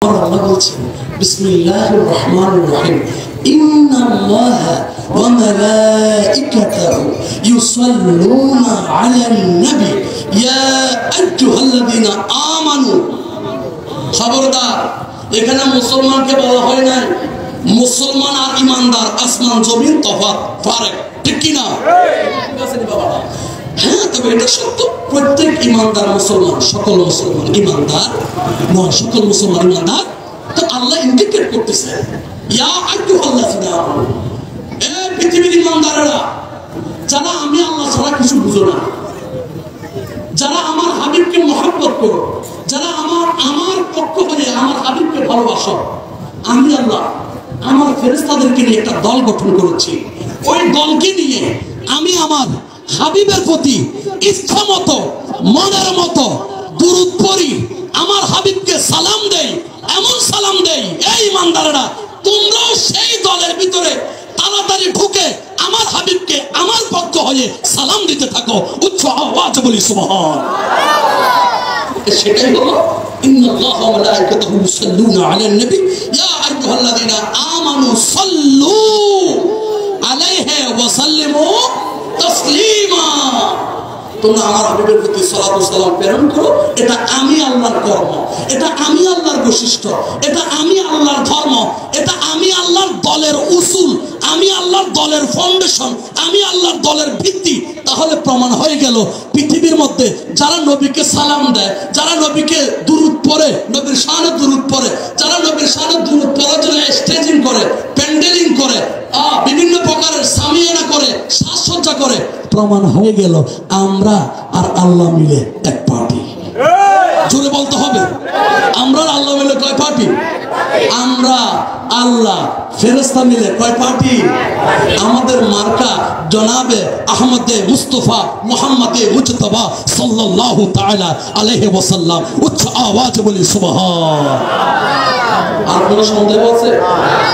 আল্লাহ বলছেন বিসমিল্লাহির রহমানির রহিম ইন্নাল্লাহা ওয়া মালাইকাতাহু ইউসাল্লুনা আলান নবী ইয়া আইয়ুহাল্লাযীনা আমানু। খবরদার, এখানে মুসলমানকে বলা হয় না মুসলমান আর ইমানদার, আসমান জমিন তফাৎ, ফারাক, ঠিক কি না? হ্যাঁ, তবে এটা সত্য, প্রত্যেক ইমানদার মুসলমান, সকল মুসলমান ইমানদার নয়, সকল মুসলমান ইমানদার। তো আল্লাহ ইন্ডিকেট করতেছে ইয়া আইয়ুহাল্লাযীনা আমানু, এই পৃথিবীর ইমানদারেরা, যারা আমি আল্লাহ ছাড়া কিছু বুঝো না, যারা আমার হাবিবকে মহব্বত করো, যারা আমার পক্ষ হয়ে আমার হাবিবকে ভালোবাসো, আমি আল্লাহ আমার ফেরেশতাদেরকে নিয়ে একটা দল গঠন করেছি। ওই দলকে নিয়ে আমি আমার হাবিবের প্রতি ইচ্ছা মতো মনের মতো দুরূদ পড়ি, আমার হাবিবকে সালাম দেই, এমন সালাম দেই এই ইমানদারেরা তোমরাও সেই দলের ভিতরে তাড়াতাড়ি ঢুকে আমার হাবিবকে আমার পক্ষ হয়ে সালাম দিতে থাকো, উচ্চ আওয়াজ বলি সুবহান। সেটাই হলো ইন্নাল্লাহা ওয়া মালাইকাতাহু ইউসাল্লুনা আলান নবী ইয়া আইয়ুহাল্লাযীনা আমানু সাল্লু আলাইহি ওয়া সাল্লিমু তাসলিমা। তোমরা আমার হাবিবের প্রতি সালাত ও সালাম প্রেরণ করো। এটা আমি আল্লাহর কর্ম, এটা আমি আল্লাহর বৈশিষ্ট্য, এটা আমি আল্লাহর ধর্ম, এটা আমি আল্লাহর দলের উসুল, আমি আল্লাহর দলের ফাউন্ডেশন, আমি আল্লাহর দলের ভিত্তি। তাহলে প্রমাণ হয়ে গেল পৃথিবীর মধ্যে যারা নবীকে সালাম দেয়, যারা নবীকে দুরূদ পড়ে, নবীর শানে দুরূদ পড়ে, যারা নবীর শানে দুরূদ পড়ার জন্য স্টেজিং করে, প্যান্ডেলিং করে, বিভিন্ন প্রকারের সামিয়ানা করে, সাজসজ্জা করে, প্রমাণ হয়ে গেল আমরা আর আল্লাহ মিলে এক পার্টি। জোরে বলতে হবে, আমরা আর আল্লাহ মিলে কয় পার্টি? আমরা আল্লাহ ফেরেশতা মিলে কয় পার্টি? আমাদের মার্কা জনাবে আহমদে মুস্তফা মুহাম্মদে মুজতবা সাল্লাল্লাহু তাআলা আলাইহি ওয়াসাল্লাম। উচ্চ আওয়াজ বলি সুবহান। আর কোনো সন্দেহ আছে?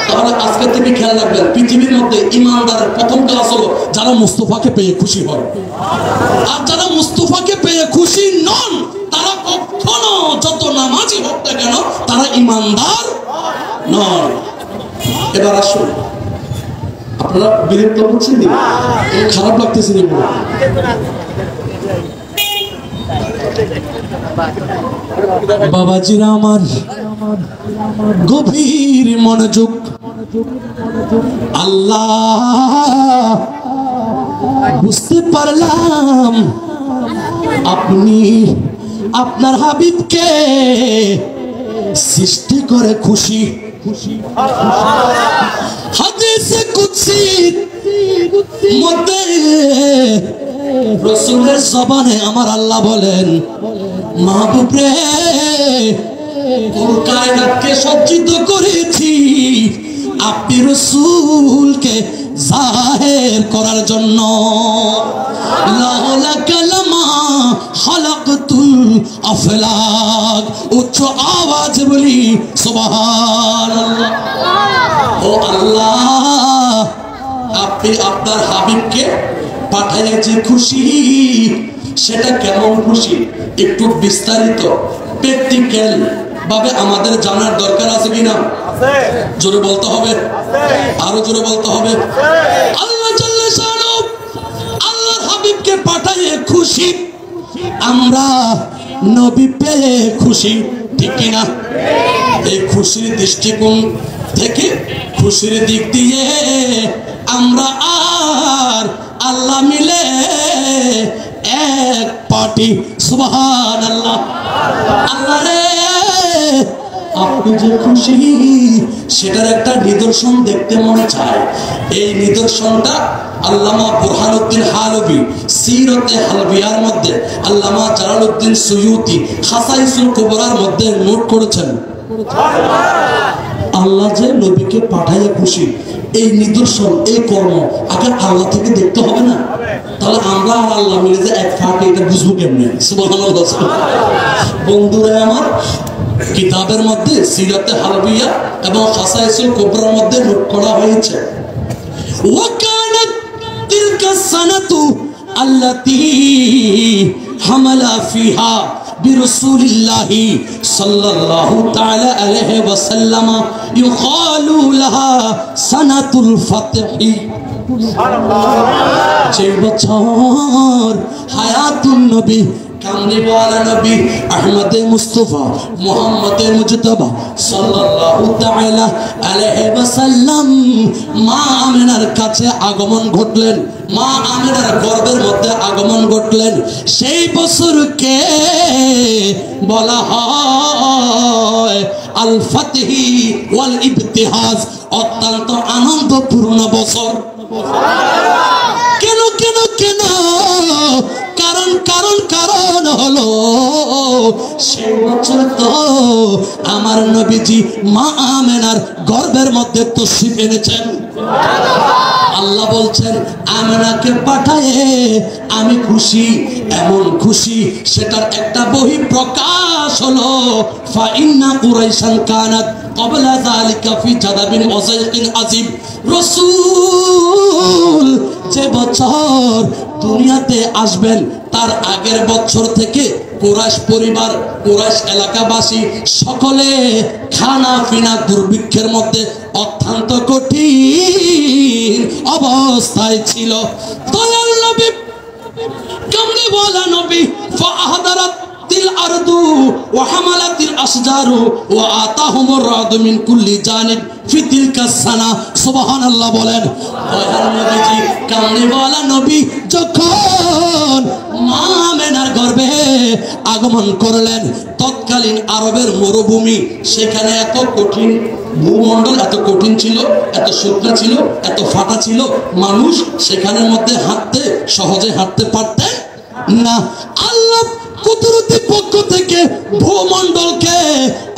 তাহলে আজকে থেকে খেয়াল রাখবেন, পৃথিবীর মধ্যে ইমানদারের প্রথম ক্লাস হলো যারা মুস্তফাকে পেয়ে খুশি হয়। আর যারা মুস্তফাকে পেয়ে খুশি নন তারা কখনো যত নামাজি হোক না কেন তারা ইমানদার নন। এবার আসুন, আপনারা বিরক্ত হচ্ছেন, খারাপ লাগতেছে নি? বাবাজিরা আমার গভীর মনোযোগ, আল্লাহ বুঝতে পারলাম আপনি আপনার হাবিবকে সৃষ্টি করে খুশি। হাদিসে কুদসির মধ্যে রাসূলের জবানে আমার আল্লাহ বলেন, মাহবুব রে, পুরো কায়নাতকে সজ্জিত করেছি আপনি রাসূলকে জাহির করার জন্য। লাউলা কালামা খালাকতুল আফলাক। উচ্চ আওয়াজ বলি সুবহানাল্লাহ। ও আল্লাহ, আপনি আপনার হাবিবকে পাঠাইয়া যে খুশি, সেটা কেমন খুশি একটু বিস্তারিত প্র্যাকটিক্যাল ভাবে আমাদের জানার দরকার আছে কিনা? জোরে বলতে হবে, আরো জোরে বলতে হবে। আল্লাহ জাল্লা শানহু আল্লাহর হাবিবকে পাঠাইয়া খুশি, আমরা নবী পেয়ে খুশি, ঠিক কিনা? এই খুশির দৃষ্টিকোণ থেকে, খুশির দিক দিয়ে আমরা আর আল্লাহ মিলে এক পার্টি। সুবহানাল্লাহ। আল্লাহ রে, আপনি যে খুশি সেটার একটা নিদর্শন দেখতে মনে চায়। এই নিদর্শনটা আল্লামা বুরহানুদ্দিন হালবি সিরতে হালবিয়ার মধ্যে, আল্লামা জালালউদ্দিন সুয়ুতি খাসাইসুল কুবরার মধ্যে নোট করেছেন। আল্লাহ যে নবীকে পাঠাইয়া খুশি, এই নিদর্শন, এই কর্ম আগে আল্লাহ থেকে দেখতে হবে না? তাহলে আমরা আর আল্লাহ মিলে যে এক ফাটে, এটা বুঝবো কেমনে? সুবহানাল্লাহ। বন্ধুরা আমার, কিতাবের মধ্যে সিরাতে হালবিয়া এবং খাসাইসুল কুবরার মধ্যে নোট করা হয়েছে, ওয়াকানাত তিলকা সানাতু আল্লাতী হামালা ফিহা বিরাসূলিল্লাহি সাল্লাল্লাহু তাআলা আলাইহি ওয়াসাল্লাম ইউকালু লাহা সানাতুল ফাতহি। যে বছর হায়াতুন নবী কামলিওয়ালা নবী আহমদে মুস্তফা মুহাম্মদে মুজতবা সাল্লাল্লাহু তাআলা আলাইহি ওয়াসাল্লাম মা আমিনার কাছে আগমন ঘটলেন, মা আমিনার গর্ভের মধ্যে আগমন ঘটলেন, সেই বছরকে বলা হয় আল ফাতহি ওয়াল ইবতিহাজ, অত্যন্ত আনন্দপূর্ণ বছর। কেন কেন কেন? কারণ কারণ কারণ হলো সেই বছর তো আমার নবীজি মা আমেনার গর্ভের মধ্যে তশরিফ এনেছেন। আল্লাহ বলছেন আমেনাকে পাঠায়ে আমি খুশি, এমন খুশি সেটার একটা বহি প্রকাশ হলো ফা ইন্না কুরাইশান কানাত ক্বাবলা যালিকা ফি জাদাবিন ওয়া যায়কিন আযীম। রাসূল যে বছর দুনিয়াতে আসবেন তার আগের বছর থেকে কুরাইশ পরিবার, কুরাইশ এলাকাবাসী সকলে খানা পিনা দুর্ভিক্ষের মধ্যে অত্যন্ত কঠিন অবস্থায় ছিল। দয়াল নবী কামলিওয়ালা নবী ফাহাদারাত আরদু ওয়া হামালাতিল আশজারু ওয়া আতাহুমুর রাদু মিন কুল্লি জানিব ফি তিলকা সানা। সুবহানাল্লাহ বলেন। দয়াল নবীজি কামলিওয়ালা নবী যখন মা আমেনার গর্ভে আগমন করলেন, তৎকালীন আরবের মরুভূমি, সেখানে এত কঠিন ভূমণ্ডল, এত কঠিন ছিল, এত শুকনো ছিল, এত ফাটা ছিল, মানুষ সেখানের মধ্যে সহজে হাঁটতে পারতেন না। আল্লাহ কুদরতি পক্ষ থেকে ভূমণ্ডলকে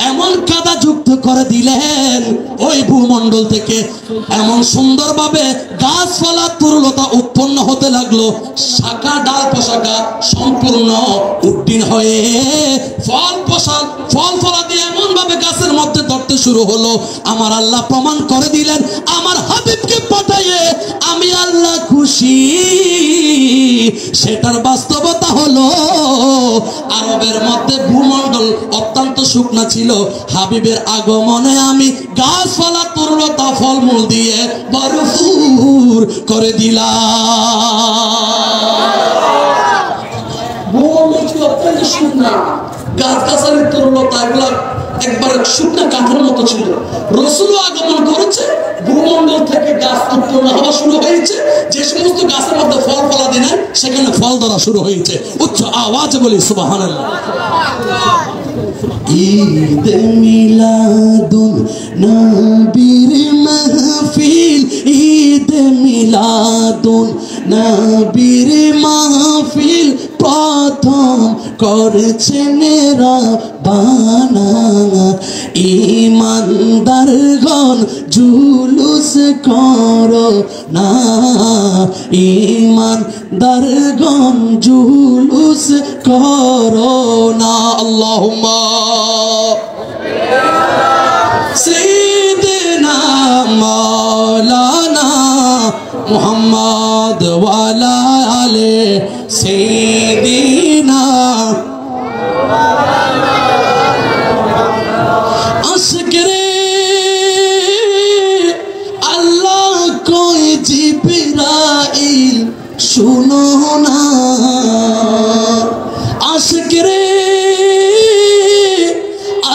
এমন কাদা যুক্ত করে দিলেন, ওই ভূমণ্ডল থেকে এমন সুন্দরভাবে গাছপালা তরুলতা উৎপন্ন হতে লাগলো, শাখা ডাল পোশাকা সম্পূর্ণ উড্ডীন হয়ে ফল ফলা দিয়ে এমন ভাবে গাছের মধ্যে ধরতে শুরু হলো। আমার আল্লাহ প্রমাণ করে দিলেন আমার হাবিবকে পাঠাইয়ে আমি আল্লাহ খুশি। সেটার বাস্তবতা হলো আরবের মধ্যে ভূমণ্ডল অত্যন্ত শুকনা ছিল, হাবিবের আগমনে আমি গাছপালা তরুলতা ফলমূল দিয়ে ভরপুর করে দিলাম। ভূমণ্ডল ছিল অত্যন্ত শুকনা, গাছ-গাছালির তরুলতা এগুলা একবার শুকনা কাঠের মতো ছিল। রাসূল আগমন করেছে, ভূমণ্ডল থেকে গাছ উৎপন্ন হওয়া শুরু হয়েছে, যে সমস্ত গাছের মধ্যে ফল ফলাদি নাই সেখানে ফল ধরা শুরু হয়েছে। উচ্চ আওয়াজে বলি সুবহানাল্লাহ। ঈদ মিলাদুন নবীর মাহফিল, ঈদ মিলাদুন নবীর মাহফিল প্রথম করেছেন রাব্বানা। ঈমানদারগণ জুলুস করো না, ঈমানদারগণ জুলুস করো না। আল্লাহুম্মা সাইয়্যিদিনা মাওলানা মুহাম্মদ ওয়া আলা আলি সাইয়্যিদিনা। আশকরে আল্লাহ কই জিবরাইল শুনো না, আশকরে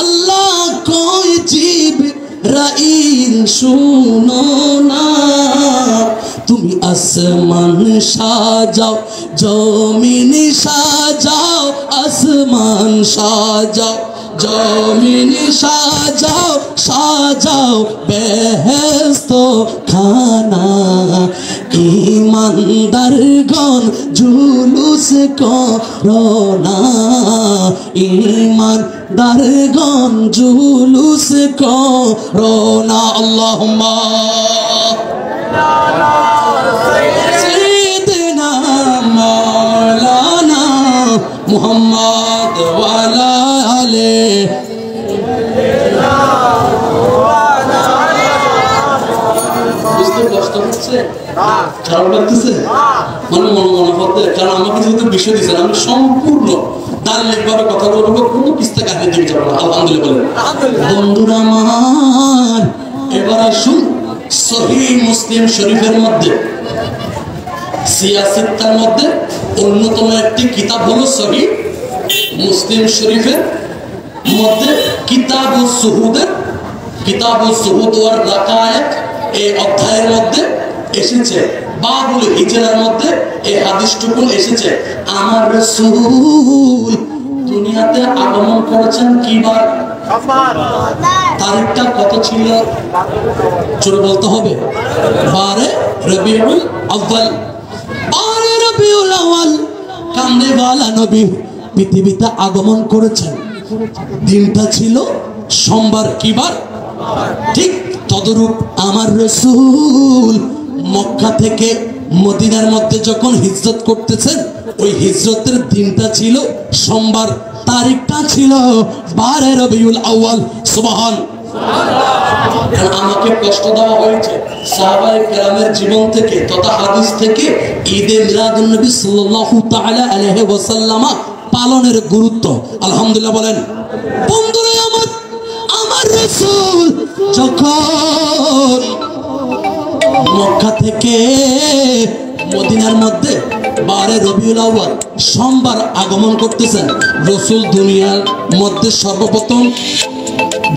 আল্লাহ কই জিবরাইল শুনো না। তুমি আসমান সাজাও, জমিন সাজাও, আসমান সাজাও, জমিন সাজাও, সাজাও বেহেশত খানা। ঈমানদারগণ জুলুস করো না, ঈমানদারগণ জুলুস করো না। আল্লাহুম্মা সাইয়্যিদিনা মাওলানা মুহাম্মদ ওয়া আলা আলি। বুঝতে কষ্ট হচ্ছে? খারাপ লাগতেছে? মনে পড়তে, কারণ আমাকে যেহেতু বিষয় দিচ্ছেন আমি সম্পূর্ণ ধার্মিকভাবে কথা বলবো, কোনো কিস্তা কাহিনী দিকে যাবো না। আলহামদুলিল্লাহ বলেন। বন্ধুরা আমার, এবার আসুন সহিহ মুসলিম শরীফের মধ্যে, সিয়াসিত্তার মধ্যে অন্যতম একটি কিতাব হলো সহিহ মুসলিম শরীফের মধ্যে কিতাবুস সুহুদ ওয়ার রাকায়েক এই অধ্যায়ের মধ্যে এসেছে, বাবুল হিজরার মধ্যে এই হাদিসটুকু এসেছে, আমার রাসূল দুনিয়াতে আগমন করেছেন কিবার, তারিখটা কত ছিল জোরে বলতে হবে, 12 রবিউল আউয়াল। 12 রবিউল আউয়াল কামনেওয়ালা নবী পৃথিবীতে আগমন করেছেন। দিনটা ছিল সোমবার, কিবার, ঠিক তদরূপ আমার রাসূল মক্কা থেকে মদিনার মধ্যে যখন হিজরত করতেছেন, ওই হিজরতের দিনটা ছিল সোমবার, তারিখটা ছিল 12 রবিউল আউয়াল। সুবহান। আমাকে কষ্ট দেওয়া হয়েছে সাহাবায়ে কেরামের জীবন থেকে তথা হাদিস থেকে ঈদে মিলাদুন নবী সাল্লাল্লাহু তাআলা আলাইহি ওয়াসাল্লাম পালনের গুরুত্ব। আলহামদুলিল্লাহ বলেন। বন্ধুরা আমার রাসূল যখন মক্কা থেকে মদিনার মধ্যে 12 রবিউল আউয়াল সোমবার আগমন করতেছেন, রাসূল দুনিয়ার মধ্যে সর্বপ্রথম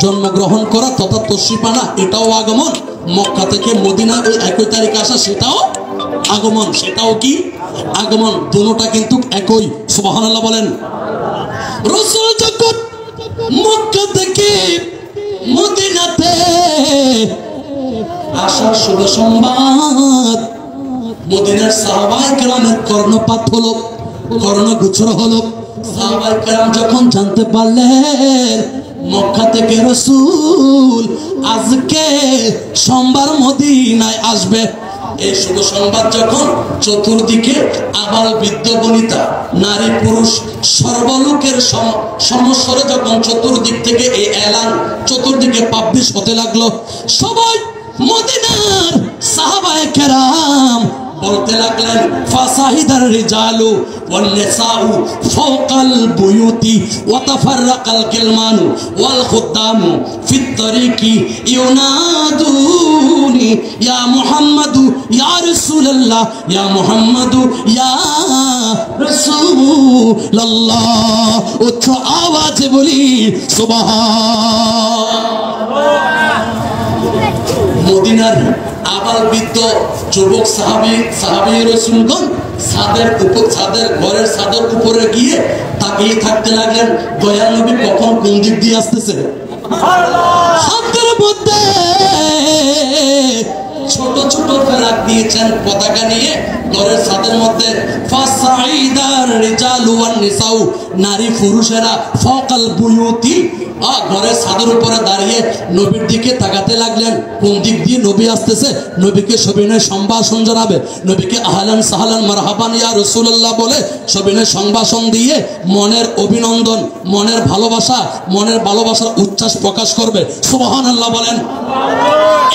জন্মগ্রহণ করা তথা তশরিফ আনা, এটাও আগমন। মক্কা থেকে মদিনা ওই একই তারিখে আসা, সেটাও আগমন, সেটাও কি আগমন, দুটোটা কিন্তু একই। সুবহানাল্লাহ বলেন। রাসূল যখন মক্কা থেকে মদিনাতে আসার শুভ সংবাদ মদিনার সাহাবায়ে কেরামের কর্ণপাত হলো, কর্ণগোচর হলো। সাহাবায়ে কেরাম যখন জানতে পারলেন মক্কা থেকে রাসূল আজকে সোমবার মদিনায় আসবে, এই শুভ সংবাদ যখন চতুর্দিকে আবাল বৃদ্ধ বনিতা নারী পুরুষ সর্বলোকের সমস্বরে যখন চতুর্দিক থেকে এই এলান চতুর্দিকে পাবলিশ হতে লাগলো, সবাই মদিনার সাহাবায়ে কেরাম বলতে লাগলেন ফাসাহিদার রিজালু ওয়ান নিসাউ ফাওকাল বুয়ুতি ওয়া তাফাররাকাল কিলমানু ওয়াল খুদ্দামু ফিত তরিকি ইউনাদুনি ইয়া মুহাম্মাদু ইয়া রাসূলুল্লাহ ইয়া মুহাম্মাদু ইয়া রাসূলুল্লাহ। উচ্চ আওয়াজে বলি সুবহান। মদিনার আবাল বৃদ্ধ যুবক সাহাবী রাসূলগণ ছাদের ঘরের ছাদের উপরে গিয়ে তাকিয়ে থাকতে লাগলেন, দয়াল নবী কখন কোন দিক দিয়ে আসতেছে। হাতের মধ্যে ছোট ছোট ফেরাক দিয়েছেন পতাকা নিয়ে ঘরের ছাদের মধ্যে, ফাসাইদার রিজালু ওয়ান নিসাউ নারী পুরুষেরা ফাওকাল বুয়ুতি ঘরের ছাদের উপরে দাঁড়িয়ে নবীর দিকে তাকাতে লাগলেন, কোন দিক দিয়ে নবী আসতেছে। নবীকে সবিনয় সম্ভাষণ জানাবে, নবীকে আহলান সাহলান মারহাবান ইয়া রাসূলুল্লাহ বলে সবিনয় সম্ভাষণ দিয়ে মনের অভিনন্দন, মনের ভালোবাসার উচ্ছ্বাস প্রকাশ করবে। সুবহানাল্লাহ বলেন।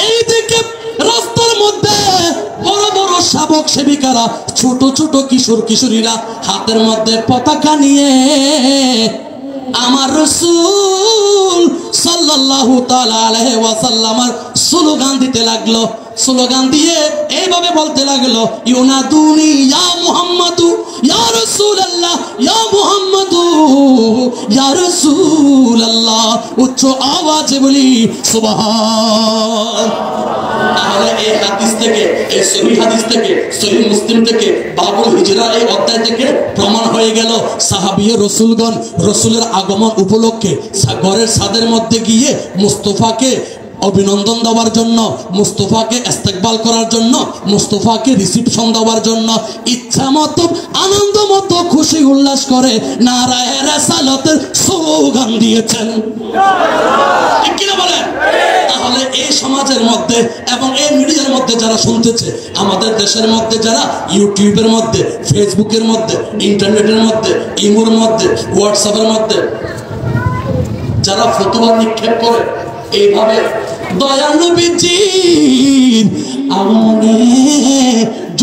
এইদিকে রাস্তার মধ্যে বড় বড় শাবক সেবিকারা, ছোট ছোট কিশোর কিশোরীরা হাতের মধ্যে পতাকা নিয়ে আমার রাসূল সাল্লাল্লাহু তাআলা আলাইহি ওয়াসাল্লামের স্লোগান দিতে লাগলো। স্লোগান দিয়ে এইভাবে বলতে লাগলো, ইউনাদুনি ইয়া মুহাম্মাদু ইয়া রাসূলুল্লাহ ইয়া মুহাম্মাদু ইয়া রাসূলুল্লাহ। উচ্চ আওয়াজে বলি সুবহান। তাহলে এই হাদিস থেকে, এই সহিহ হাদিস থেকে, সহিহ মুসলিম থেকে, বাবুল হিজরা এই অধ্যায় থেকে প্রমাণ হয়ে গেল সাহাবী রাসূলগণ রাসূলের আগমন উপলক্ষে ঘরের ছাদের মধ্যে গিয়ে মুস্তাফাকে অভিনন্দন দেওয়ার জন্য, মুস্তাফাকে ইস্তেকবাল করার জন্য, মুস্তাফাকে রিসিপশন দেওয়ার জন্য ইচ্ছা মতো আনন্দ মতো খুশি উল্লাস করে নারায়ে রিসালাতের স্লোগান দিয়েছেন। ঠিক কিনা বলেন? তাহলে এই সমাজের মধ্যে এবং এই মিডিয়ার মধ্যে যারা শুনতেছে, আমাদের দেশের মধ্যে যারা ইউটিউবের মধ্যে, ফেসবুকের মধ্যে, ইন্টারনেটের মধ্যে, ইমোর মধ্যে, হোয়াটসঅ্যাপের মধ্যে যারা ফতোয়া নিক্ষেপ করে, এইভাবে দয়াল নবীজির আগমনে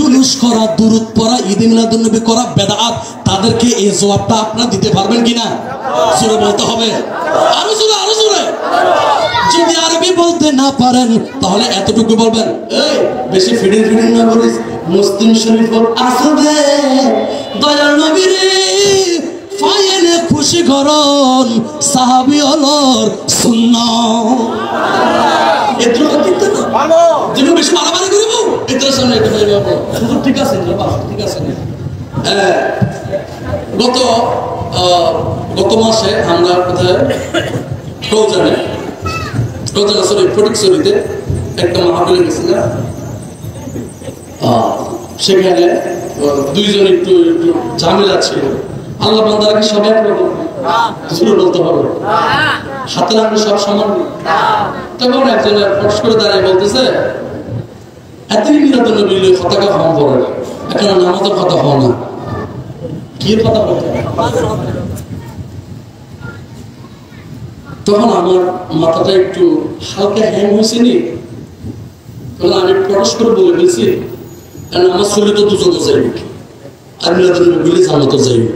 জুলুস করা, দুরূদ পড়া, ঈদ মিলাদুন নবী করা বেদাত, তাদেরকে এই জবাবটা আপনারা দিতে পারবেন কিনা? জোরে বলতে হবে, আরো জোরে, আরো জোরে। যদি আরবি বলতে না পারেন তাহলে এতটুকু বলবেন, এই বেশি ফিডিং ফিডিং না করিস, মুসলিম শরীফ আসবে দয়াল নবীরে ফায়েনে খুশি করন সাহাবী হলর সুন্নাহ। এত ঠিক না ভালো, যেন বেশি মারামারি করিব এটার সামনে এটা বলবো সুযোগ ঠিক আছে, ঠিক আছে। গত মাসে আমরা কোথায় ফটিকছড়িতে একটা মাহফিলে গেছিলাম। সেখানে দুইজন একটু ঝামেলা ছিল। আল্লাহ বান্দারা কি সবাই বলতে হবে, হাতে রাখলে সব সমান। তখন একজন ফস করে দাঁড়িয়ে বলতেছে, এতই মিলাদুন নবীর কথা কম পড়ে না, এখন নামাজের কথা হয় না, কি কথা বলতে। তখন আমার মাথাটা একটু হালকা হ্যাং হয়েছে নি, তখন আমি ফস করে বলে দিয়েছি, কারণ আমার শরীর তো দুজনে যাইবে, আর মিলাদুন নবী জান্নাতে যাইবে।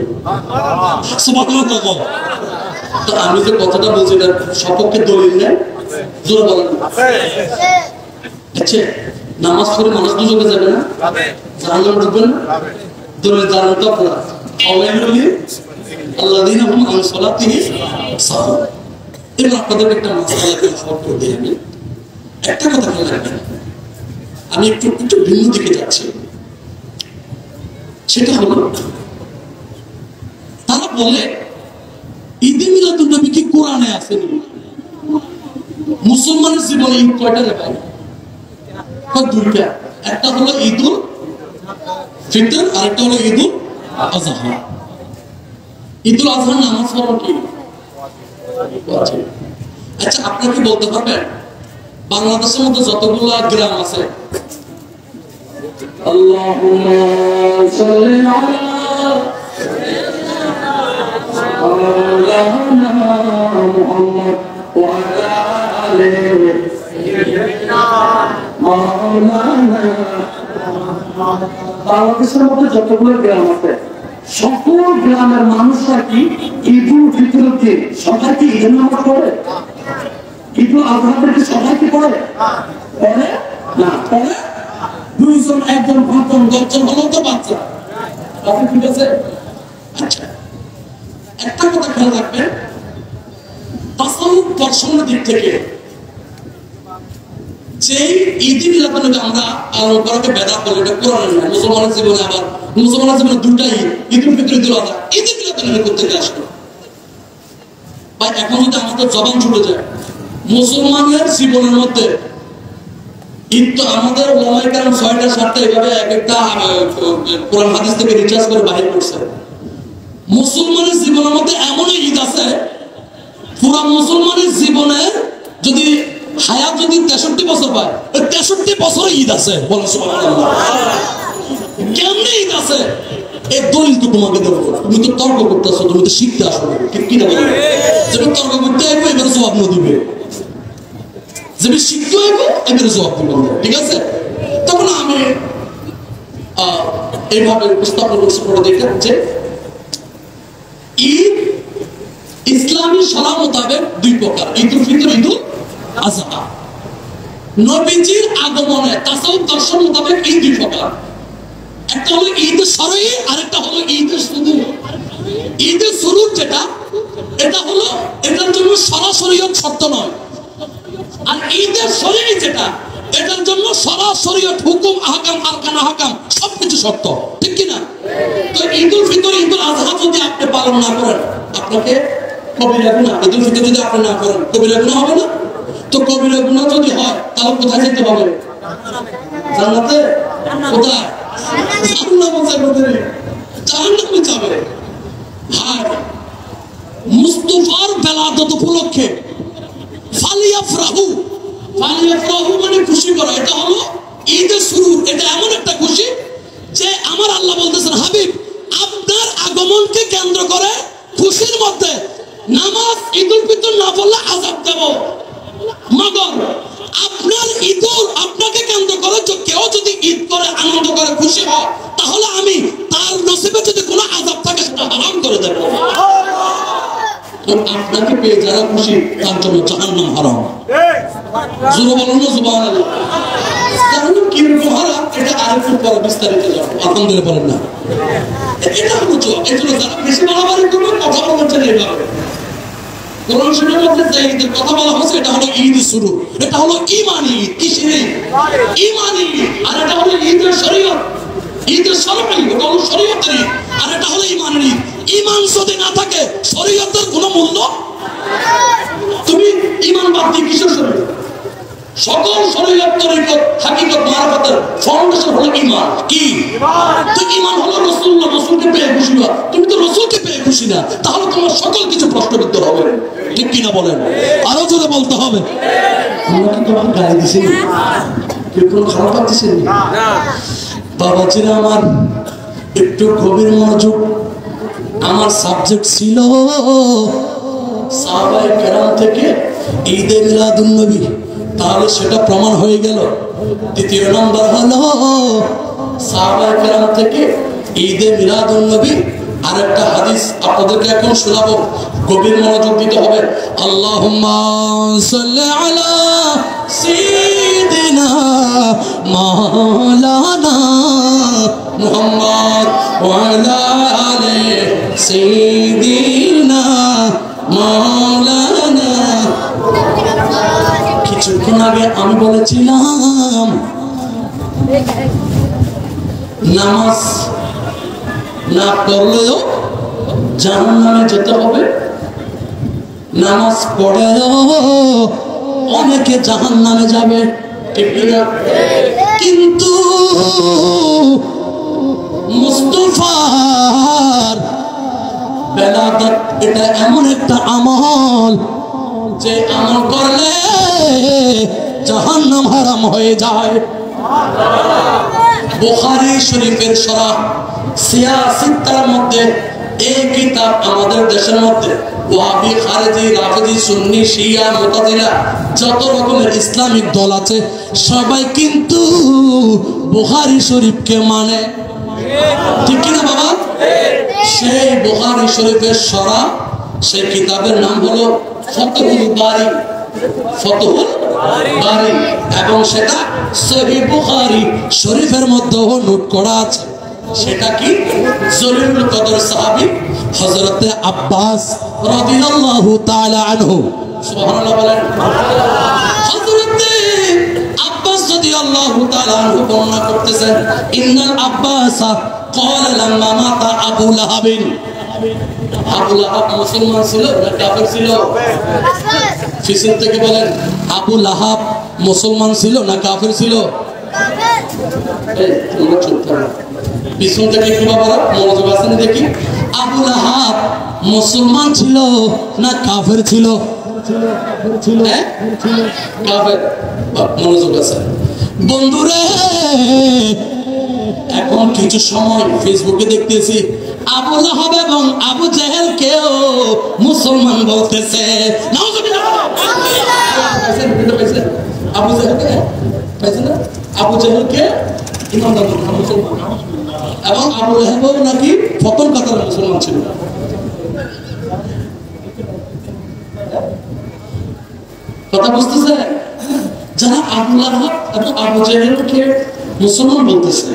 তো আমি যে কথাটা বলছি এটার সপক্ষে দলিল নেই, জোরে বলেন। আচ্ছা, নামাজ পড়ে মানুষ দুজনে যাবে না, জাহান্নামে ঢুকবে না, দলিল জানেন তো আপনারা, আল্লাযীনা হুম আন সালাতিহিম সাহুন। এবার আপনাদের একটা মাসআলা শর্ট করে দিই। আমি একটা কথা খেয়াল রাখবেন, আমি একটু ভিন্ন দিকে যাচ্ছি। সেটা হলো, তারা বলে ঈদে মিলাদুন নবী কি কোরআনে আছে? মুসলমানের জীবনে ঈদ কয়টা রে ভাই? দুইটা। একটা হলো ঈদুল ফিতর, আর একটা হলো ঈদুল আযহা। ঈদুল আযহার নামাজ পড়া কি? আচ্ছা, আপনারা কি বলতে পারবেন বাংলাদেশের মধ্যে যতগুলো গ্রাম আছে, আল্লাহুম্মা সাল্লি আলা মাওলানা মুহাম্মদ ওয়া আলা আলি সাইয়্যিদিনা মাওলানা। বাংলাদেশের মধ্যে যতগুলো গ্রাম আছে, সকল গ্রামের মানুষরা কি ঈদুল ফিতরের দিন সবাই কি ঈদের নামাজ পড়ে? ঈদুল আযহার কি সবাই কি পড়ে? পড়ে না, পড়ে দুইজন, একজন, পাঁচজন, দশজন হলো তো বাচ্চা। ঠিক আছে। আচ্ছা, একটা কথা খেয়াল রাখবেন, তাসাউফ দর্শনের দিক থেকে যে ঈদ মিলাদুন নবী আমরা পালন করাকে বেদাত বলে, এটা কোরআনে নাই। মুসলমানের জীবনে আবার মুসলমানের জীবনে দুটা ঈদ, ঈদুল ফিতর, ঈদুল আযহা। ঈদ মিলাদুন নবী করতে আসলো ভাই, এখন যদি আমাদের জবান ছুটে যায়, মুসলমানের জীবনের মধ্যে ঈদ তো আমাদের ওলামায়ে কেরাম ৬টা ৭টা এভাবে এক একটা কোরআন হাদিস থেকে রিসার্চ করে বাহির করছে। মুসলমানের জীবনের মধ্যে এমন ঈদ আছে, পুরা মুসলমানের জীবনে যদি হায়াত যদি 63 বছর পায়, 63 বছরে ঈদ আছে। বলো সুবহানাল্লাহ। কেমনে ঈদ আছে? এই দলিল তো তোমাকে দেবো। তুমি তো তর্ক করতেছো, তুমি তো শিখতে আসো না, ঠিক কিনা বলো? যেটা তর্ক করতে আইবো এবার জবাব না দিবে, যেটা শিখতে আইবো এবার জবাব দিবে, ঠিক আছে? তখন আমি এইভাবে উপস্থাপন করছি, পড়ে দেখলাম যে ঈদ ইসলামী শরীয়ত মোতাবেক দুই প্রকার, ঈদুল ফিতর, ঈদুল আযহা। নবীজির আগমনে তাসাউফ দর্শন মোতাবেক এই দুই প্রকার, একটা হলো ঈদ শরঈ, আরেকটা হলো ঈদ সুরুর। ঈদ সুরুর যেটা, এটা হলো এটার জন্য সরাসরি শর্ত নয়, আর ঈদ শরঈ যেটা, এটার জন্য সরাসরি হুকুম, আহকাম, আরকান, আহকাম সবকিছু শর্ত, ঠিক কি না? তো ঈদুল ফিতর, ঈদুল আযহা যদি আপনি পালন না করেন, আপনাকে কবিরা গুনাহ। ঈদুল ফিতর যদি আপনি না করেন, কবিরা গুনাহ হবে না? তো কবিরা গুনাহ যদি হয়, তাহলে কোথায় যেতে হবে? জান্নাতে। কোথায়? জাহান্নামে যাবে। আর মুস্তাফার বেলাদত উপলক্ষে ফালিয়াফরাহু, ফালিয়াফরাহু মানে খুশি করা, এটা হলো ঈদ সুরুর। এটা এমন একটা খুশি যে আমার আল্লাহ বলতেছেন, হাবিব আপনার আগমনকে কেন্দ্র করে খুশির মধ্যে নামাজ ঈদুল ফিতর না পড়লে আযাব দেব। মগর আপনার ঈদুল আপনাকে কেন্দ্র করে কেউ যদি ঈদ করে আনন্দ করে খুশি খুশি হয়, তাহলে আমি তার নসিবে যদি কোনো আযাব থাকে সেটা হারাম করে দেব। আপনাকে পেয়ে যারা খুশি তার জন্য জাহান্নাম হারাম। জোরে বলুন না সুবহানাল্লাহ। জাহান্নাম কিরকম হারাম এটা আরেকটু পরে বিস্তারিত জানবো। আলহামদুলিল্লাহ বলেন না। এটা হলো এজন্য যারা বেশি বাড়াবাড়ি করবে কথা বলছেন এইভাবে। কোরআন শরীফের মধ্যে যে ঈদের কথা বলা হয়েছে এটা হলো ঈদ শুরু, এটা হলো ঈমানী ঈদ। কিসের ঈদ? ঈমানী ঈদ। আর এটা হলো ঈদের শরীয়ত, ঈদের শরঈ, এটা হলো শরীয়তের ঈদ। আর এটা হলো ঈমানের ঈদ। ঈমান যদি না থাকে শরীয়তের কোনো মূল্য। তুমি ঈমান বাদ দিয়ে কিসের শরীয়ত? সকল শরীয়ত তরিকত হাকিকত মারফতের ফাউন্ডেশন হলো ঈমান। কি ঈমান? তো ঈমান হলো রাসূলুল্লাহ, রাসূলকে পেয়ে খুশি হওয়া। তুমি তো রাসূলকে পেয়ে খুশি না, তাহলে তোমার সকল কিছু প্রশ্নবিদ্ধ হবে। ঠিক কি না বলেন? আরো জোরে বলতে হবে। আমরা কি তোমাকে গালি দিছি? কেউ কোনো খারাপ পাচ্ছেন না? বাবাজিরা আমার, একটু গভীর মনোযোগ। আমার সাবজেক্ট ছিল সাহাবায়ে কেরাম থেকে ঈদে মিলাদুন নবী, তাহলে সেটা প্রমাণ হয়ে গেল। দ্বিতীয় নম্বর হলো সাহাবায়ে কেরাম থেকে ঈদে মিলাদুন নবী আরেকটা হাদিস আপনাদেরকে এখন শোনাবো, গভীর মনোযোগ দিতে হবে। আল্লাহুম্মা সাল্লি আলা সাইয়্যিদিনা মাওলানা মুহাম্মদ ওয়া আলা আলি সাইয়্যিদিনা মাওলানা। কিছুক্ষণ আগে আমি বলেছিলাম নামাজ না পড়লেও জাহান্নামে যেতে হবে, নামাজ পড়েও অনেকে জাহান্নামে যাবে। ঠিক না? কিন্তু মুস্তাফার বেলাদাত এটা এমন একটা আমল যে আমল করলে জাহান্নাম হারাম হয়ে যায়। বুখারী শরীফের শরহ সিয়াসিত্তার মধ্যে এই কিতাব আমাদের দেশের মধ্যে ওয়াহাবি, খারেজি, রাফিজি, সুন্নি, শিয়া, মুতাজিলা যত রকমের ইসলামিক দল আছে সবাই কিন্তু বুখারী শরীফকে মানে। ঠিক কি না বাবা? সেই বুখারী শরীফের শরহ, সেই কিতাবের নাম হলো ফতহুল বারী, ফতহুল বারী, এবং সেটা সহিহ বুখারী শরীফের মধ্যেও নোট করা আছে। সেটা কি? জলিলুল কদর সাহাবী হযরতে আব্বাস রাদিয়াল্লাহু তাআলা আনহু, সুবহানাল্লাহ বলেন। হযরতে আব্বাস রাদিয়াল্লাহু তাআলা আনহু বর্ণনা করতেছেন, ইন্নাল আব্বাসা ক্বালা লাম্মা মাতা আবু লাহাবিন। আবু লাহাব মুসলমান ছিল না কাফের ছিল? ফিসিল থেকে বলেন, আবু লাহাব মুসলমান ছিল না কাফের ছিল? পিছন থেকে কি বাবা মনোযোগ আছে না দেখি। আবু লাহাব মুসলমান ছিল না কাফের ছিল? কাফের। মনোযোগ আছে বন্ধুরে। এখন কিছু সময় ফেসবুকে দেখতেছি আবু লাহাব এবং আবু জেহেল কেও মুসলমান বলতেছে। আবু জেহেলকে পাইছেন না? আবু জেহেলকে ইমানদার মুসলমান, এবং আবু লাহাবও নাকি প্রথম কাতারের মুসলমান ছিল। কথা বুঝতেছে? যারা আবু লাহাব এবং আবু জেহেলকে মুসলমান বলতেছে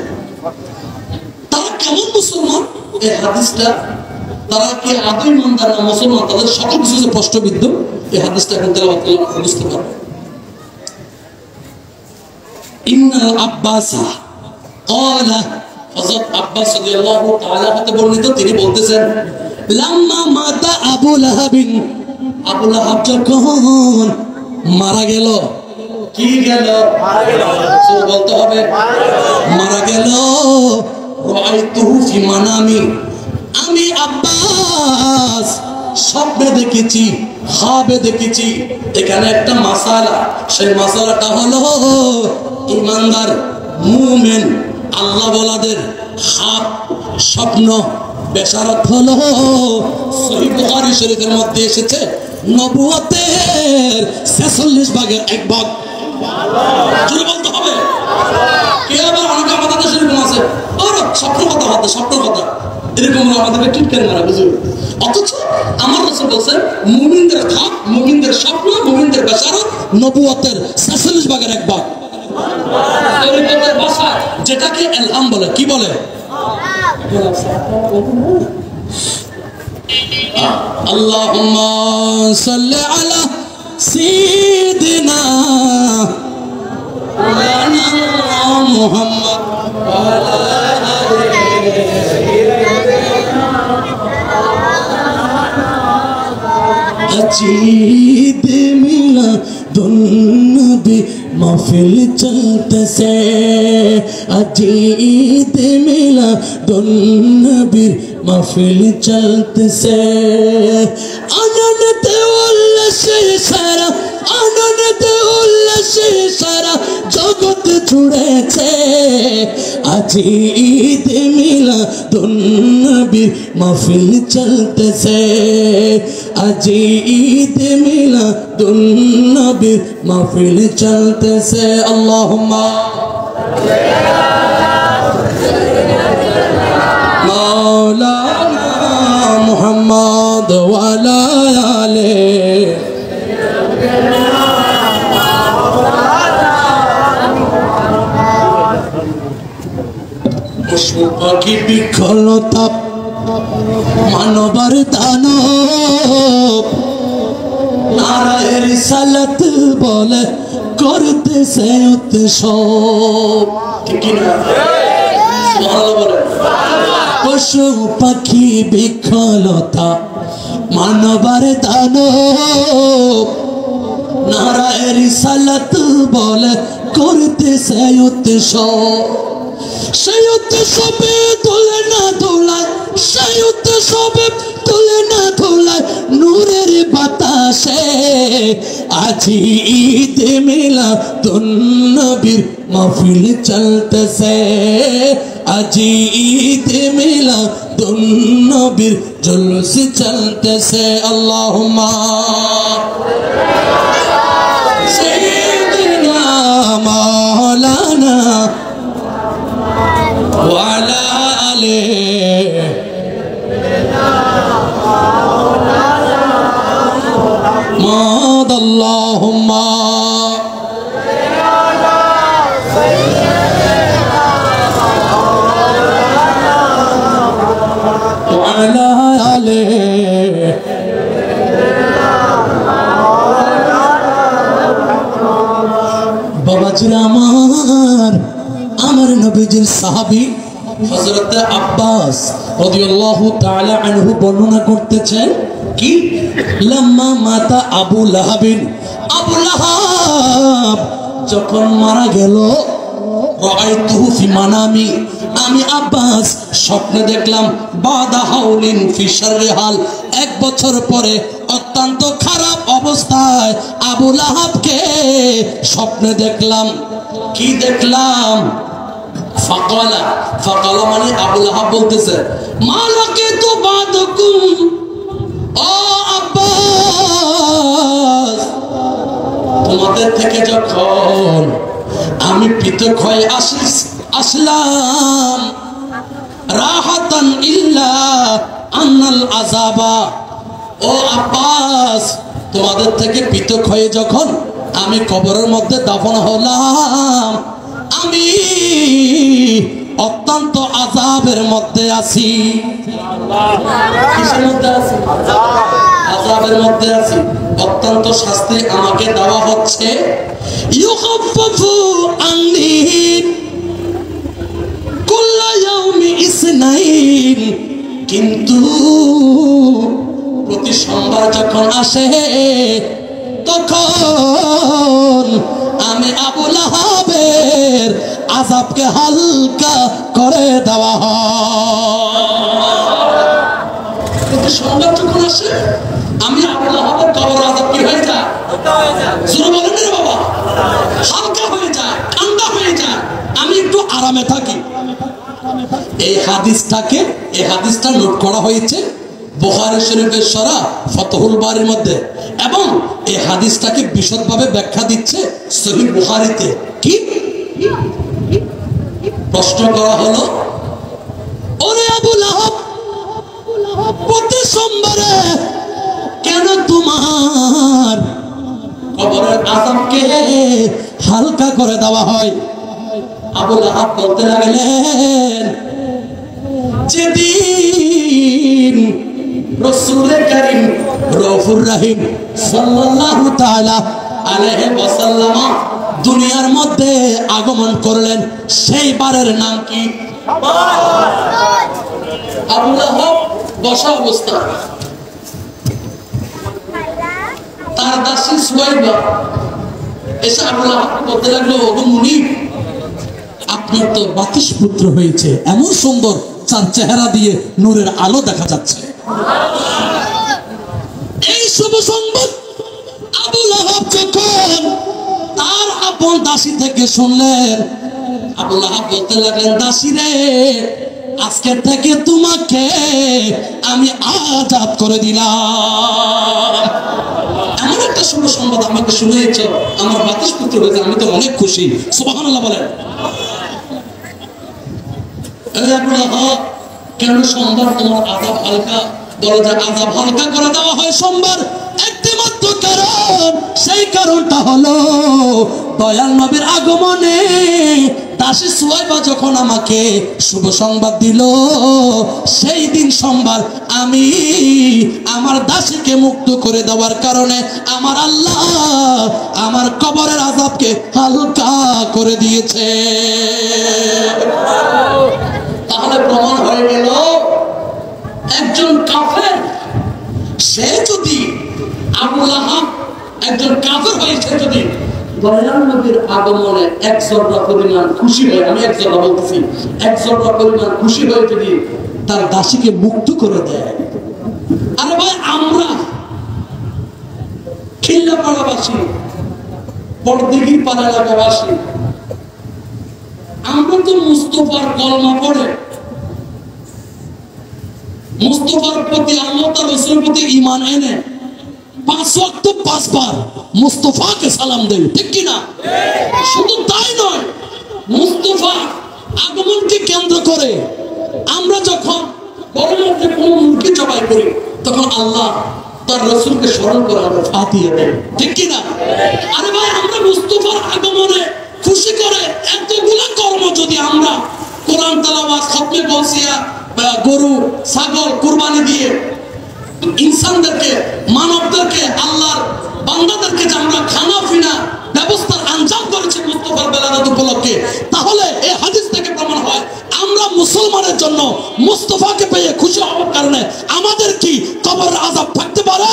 তারা কেমন মুসলমান? এই হাদিসটা, তারা কি আদৌ ইমানদার না মুসলমান, তাদের সকল কিছু যে প্রশ্নবিদ্ধ, এই হাদিসটা এখন তেলাওয়াত করলে বুঝতে পারবে। ইন্নাল আব্বাসা ক্বালা, হযরত আব্বাস রাদিয়াল্লাহু তাআলা হতে বর্ণিত, তিনি বলতেছেন লাম্মা মাতা আবু লাহাবিন, আবু লাহাব যখন মারা গেল। কি গেল? মারা গেল। বলতে হবে মারা গেল। রাআইতুহু ফি মানামি, আমি আব্বাস স্বপ্নে দেখেছি, খাবে দেখেছি। এখানে একটা মাসালা, সেই মাসালাটা হলো ইমানদার মুমিন আল্লাহ ওয়ালাদের খাব স্বপ্ন বেশারত হলো সহিহ বুখারী শরীফের মধ্যে এসেছে নবুয়তের 46 ভাগের 1 ভাগ। জোরে বলতে হবে। কে আবার অনেক আমাদের দেশের আছে স্বপ্ন কথা হতো, স্বপ্ন কথা এরকম আমাদেরকে টিটকারি মারা বুঝুন। অথচ আমার রাসূল বলছেন মুমিনদের খাপ, মুমিনদের স্বপ্ন, মুমিনদের বাশারত নবুয়তের ৪৬ ভাগের ১ ভাগ। নবুয়তের ভাষা যেটাকে ইলহাম বলে, কি বলে? আল্লাহুম্মা সাল্লি আলা সাইয়্যিদিনা মুহাম্মদ ওয়া আলা अजीद मिला दुन्नबी महफिल चलते से, अजीद मिला दुन्नबी महफिल चलते से, आनंद उल्लासे सारा, आनंद उल्लासे सारा जगत जुड़ेছে, अजीद मिला दुन्नबी महफिल चलते से, अजीद मिला दुन्नबी महफिल चलते से। अल्लाहुम्मा मौलाना मुहम्मद वाला आले পশু পাখি বিকলতা মানবার দানব নারায়ের রিসালাত বলে করতেছে উৎসব, ঠিক না? সুবহানাল্লাহ বলে। পশু পাখি বিকলতা মানবার দানব নারায়ের রিসালাত বলে করতেছে উৎসব, সেই উৎসবে তোলে না দোলায়, সেই উৎসবে তোলে না দোলায় নূরের বাতাসে, আজি ঈদ মিলাদুন্নবীর মাহফিল চলতেছে, আজি ঈদ মিলাদুন্নবীর জুলুস চলতেছে। আল্লাহুম্মা সাইয়্যিদিনা মাওলানা وعلى آله ماذا اللهم وعلى آله বাবাজিরা আমার নবীজির সাহাবী হযরত আব্বাস রাদিয়াল্লাহু তাআলা আনহু বর্ণনা করতেছেন কি লাম্মা মাতা আবু লাহাবিন, আবু লাহাব যখন মারা গেল, রাআইতুহু ফি মানামি, আমি আব্বাস স্বপ্নে দেখলাম, বাদা হাউলিন ফি শাররি হাল, 1 বছর পরে অত্যন্ত খারাপ অবস্থায় আবু লাহাবকে স্বপ্নে দেখলাম। কি দেখলাম? ফাকালা, ফাকালা মানে আবু লাহাব বলতেছে মালাকে তো বাদকুম, ও আব্বাস তোমাদের থেকে যখন আমি পৃথক হয়ে আসলাম, রাহাতান ইল্লা আন্নাল আযাবা, ও আব্বাস তোমাদের থেকে পৃথক হয়ে যখন আমি কবরের মধ্যে দাফন হলাম, আমি অত্যন্ত আযাবের মধ্যে আছি। কিসের মধ্যে আছি? আযাবের মধ্যে আছি, অত্যন্ত শাস্তি আমাকে দেওয়া হচ্ছে। ইউখাফফু আন্নি কুল্লা ইয়াউমি ইসনাইন, কিন্তু প্রতি সোমবার যখন আসে তখন আমি আবু লাহাবের আযাবকে হালকা করে দেওয়া হয়। প্রতি সোমবার যখন আসে আমি আবু লাহাবের কবর আযাব কি হয়ে যায়? জোরে বলেন রে বাবা, হালকা হয়ে যায়, ঠান্ডা হয়ে যায়, আমি একটু আরামে থাকি। এই হাদিসটা নোট করা হয়েছে বুখারী শরীফের সরা ফাতহুল বারির মধ্যে, এবং এই হাদিসটাকে বিশদভাবে ব্যাখ্যা দিচ্ছে সহিহ বুখারীতে। কি প্রশ্ন করা হলো, ওরে আবু লাহাব, প্রতি সোমবারে কেন তোমার কবরের আযাবকে হালকা করে দেওয়া হয়? আবু লাহাব বলতে লাগলেন, যেদিন রাসূল কারীম রউফুর রহিম সাল্লাল্লাহু তাআলা আলাইহি ওয়াসাল্লাম দুনিয়ার মধ্যে আগমন করলেন, সেই বারের নাম কি? আবু লাহাব বসা অবস্থা, তার দাসী সুয়াইবা এসে আবু লাহাব বলতে লাগলো, ওগো মুনিব, আপনার তো 32 পুত্র হয়েছে, এমন সুন্দর চার চেহারা দিয়ে নূরের আলো দেখা যাচ্ছে। এই শুভ সংবাদ আবু লাহাব যখন তার আপন দাসী থেকে শুনলেন, আবু লাহাব বলতে লাগলেন, দাসী রে, আজকে থেকে তোমাকে আমি আজাদ করে দিলাম। এমন একটা শুভ সংবাদ আমাকে শুনিয়েছ, আমার 32 পুত্র হয়েছে, আমি তো অনেক খুশি। সুবহানাল্লাহ বলেন। আবু লাহাব, কেন সোমবার তোমার আযাব হালকা? বলে যে আযাব হালকা করে দেওয়া হয় সোমবার একটি মাত্র কারণ, সেই কারণটা হলো দয়াল নবীর আগমনে দাসী সুয়াইবা যখন আমাকে শুভ সংবাদ দিল, সেই দিন সোমবার আমি আমার দাসীকে মুক্ত করে দেওয়ার কারণে আমার আল্লাহ আমার কবরের আযাবকে হালকা করে দিয়েছে। তাহলে প্রমাণ হয়ে গেল, একজন কাফের সে যদি, আবু লাহাব একজন কাফের হয়েছে, যদি দয়াল নবীর আগমনে এক জররা পরিমাণ খুশি হয়, আমি এক জররা বলতেছি, এক জররা পরিমাণ খুশি হয়ে যদি তার দাসীকে মুক্ত করে দেয়। আরে ভাই, আমরা খিল্লাপাড়াবাসী, পরদিঘির পাড়া এলাকাবাসী, আমরা তো মুস্তাফার কলমা পড়ে, মুস্তাফার প্রতি, আল্লাহ তার রাসূলের প্রতি ঈমান এনে 5 ওয়াক্ত 5 বার মুস্তাফাকে সালাম দেন, ঠিক কি না? শুধু তাই নয়, মুস্তাফা আগমনকে কেন্দ্র করে আমরা যখন গরমের যে কোনো মুরগি জবাই করি, তখন আল্লাহ তার রাসূলকে স্মরণ করে আমরা ফাতিহা দেই, ঠিক কি না? আরে ভাই, আমরা মুস্তাফার আগমনে খুশি করে এতগুলা কর্ম যদি আমরা কোরআন তেলাওয়াত, খতমে গাউসিয়া, গরু ছাগল কুরবানি দিয়ে ইনসানদেরকে, মানবদেরকে, আল্লাহর বান্দাদেরকে যে আমরা খানা পিনা ব্যবস্থার আঞ্জাম করেছি মুস্তাফার বেলাদাত উপলক্ষে, তাহলে এই হাদিস থেকে প্রমাণ হয় আমরা মুসলমানের জন্য মুস্তাফাকে পেয়ে খুশি হওয়ার কারণে আমাদের কি কবরের আযাব থাকতে পারে?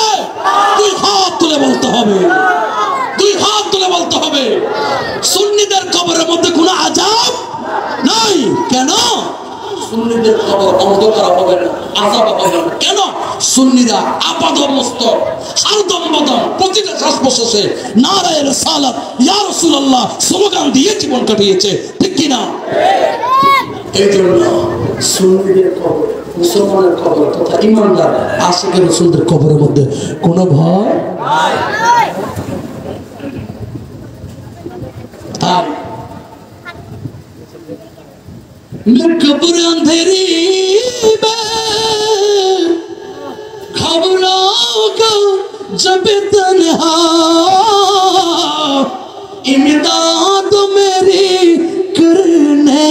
দুই হাত তুলে বলতে হবে, দুই হাত তুলে বলতে হবে, সুন্নিদের কবরের মধ্যে কোনো আযাব নাই। কেন? সুন্নিদের কবর অন্ধকার হবে না, আযাব হবে না। কেন? সুন্নিরা আপাদমস্তক, হারদম-বদম, প্রতিটা শ্বাস প্রশ্বাসে নারায়ে রিসালাত, ইয়া রাসূলুল্লাহ স্লোগান দিয়ে জীবন কাটিয়েছে, ঠিক কি না? এই জন্য সুন্নিদের কবর, মুসলমানের কবর তথা ঈমানদার আশিকে রাসূলদের কবরের মধ্যে কোনো ভয় নাই। আর कब्र अंधेरी में घबराओगा जब तन्हा, इमदाद मेरी करने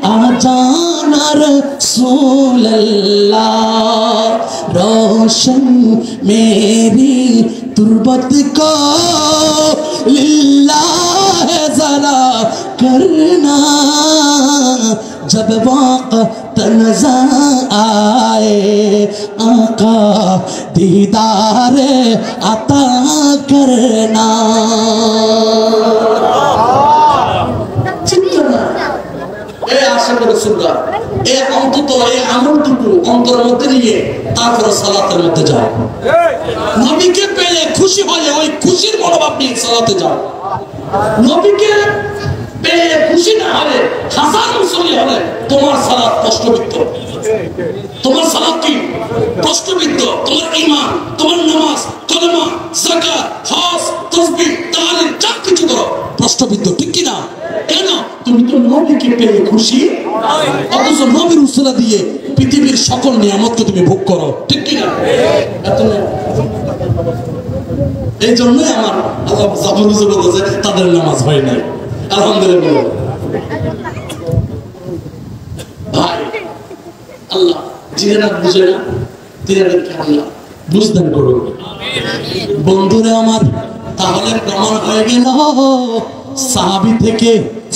आ जाना रसूल अल्लाह, रोशन मेरी तुरबत को लिल्लाह जरा करना, जब वक्त नज़र आए आका दीदार अता करना। এই আশিক রাসূলরা এই অন্তত এই আমলটুকু অন্তরের মধ্যে নিয়ে তারপরে সালাতের মধ্যে যাও, নবীকে পেয়ে খুশি হয়ে ওই খুশির মনোভাব নিয়ে সালাতে যাও। নবীকে পেয়ে খুশি না হলে, হাজার মুসল্লি হলে তোমার সালাত প্রশ্নবিদ্ধ, তোমার সালাত কি প্রশ্নবিদ্ধ, তোমার ঈমান, তোমার নামাজ, কলেমা, যাকাত, হজ, তাসবিহ, তাহলিল যা কিছু করো প্রশ্নবিদ্ধ, ঠিক কি না? কেন? তুমি তো নবীকে পেয়ে খুশি, অথচ নবীর উসিলা দিয়ে পৃথিবীর সকল নিয়ামতকে তুমি ভোগ করো, ঠিক কি না? এই জন্যই আমার আল্লাহ জাফর হুজুর বলতেছে তাদের নামাজ হয় নাই। আলহামদুলিল্লাহ ভাই, আল্লাহ জিনেরা বুঝে না, তিনাদেরকে আল্লাহ বুঝদান করুন। বন্ধুরা আমার, তাহলে প্রমাণ হয়ে গেল সাহাবী থেকে,